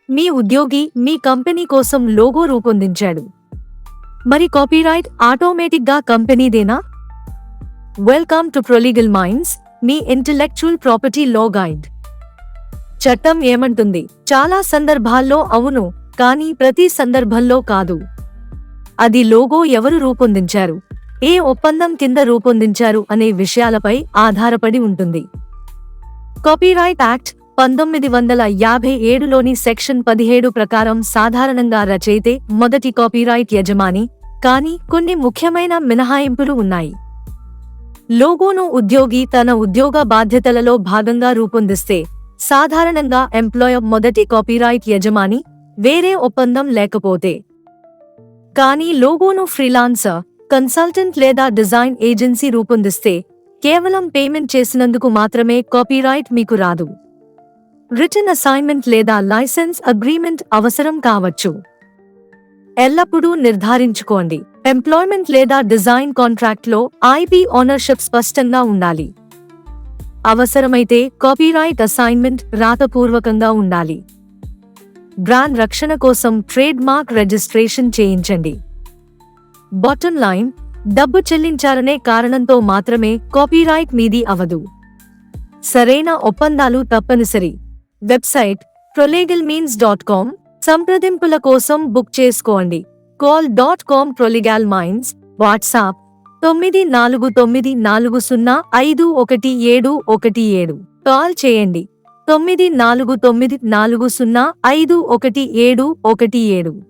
మీ ఉద్యోగి మీ కంపెనీ కోసం లోగో రూపొందించాడు. మరి కాపీరైట్ ఆటోమేటిక్గా కంపెనీదేనా? వెల్కమ్ టు ప్రొలీగల్ మైండ్స్, మీ ఇంటెలెక్చువల్ ప్రాపర్టీ లా గైడ్. చట్టం ఏమంటుంది? చాలా సందర్భాల్లో అవును, కానీ ప్రతి సందర్భంలో కాదు. అది లోగో ఎవరు రూపొందించారు, ఏ ఒప్పందం కింద రూపొందించారు అనే విషయాలపై ఆధారపడి ఉంటుంది. కాపీరైట్ యాక్ట్ 1957లోని సెక్షన్ 17 ప్రకారం సాధారణంగా రచయితే మొదటి కాపీరైట్ యజమాని, కానీ కొన్ని ముఖ్యమైన మినహాయింపులు ఉన్నాయి. లోగోను ఉద్యోగి తన ఉద్యోగ బాధ్యతలలో భాగంగా రూపొందిస్తే సాధారణంగా ఎంప్లాయర్ మొదటి కాపీరైట్ యజమాని, వేరే ఒప్పందం లేకపోతే. కానీ లోగోను ఫ్రీలాన్సర్, కన్సల్టెంట్ లేదా డిజైన్ ఏజెన్సీ రూపొందిస్తే కేవలం పేమెంట్ చేసినందుకు మాత్రమే కాపీరైట్ మీకు రాదు. రిటన్ అసైన్మెంట్ లేదా లైసెన్స్ అగ్రీమెంట్ అవసరం కావచ్చు. ఎల్లప్పుడూ నిర్ధారించుకోండి, ఎంప్లాయ్మెంట్ లేదా డిజైన్ కాంట్రాక్ట్లో ఐపి ఓనర్షిప్ స్పష్టంగా ఉండాలి. అవసరమైతే కాపీరైట్ అసైన్మెంట్ రాతపూర్వకంగా ఉండాలి. బ్రాండ్ రక్షణ కోసం ట్రేడ్ మార్క్ రిజిస్ట్రేషన్ చేయించండి. బాటమ్ లైన్, డబ్బు చెల్లించాలనే కారణంతో మాత్రమే కాపీరైట్ మీది అవదు. సరైన ఒప్పందాలు తప్పనిసరి. Website prolegalminds.com. సంప్రదింపుల కోసం బుక్ చేసుకోండి. call.com Prolegal Minds. WhatsApp 9494051717. Call చేయండి 9494051717.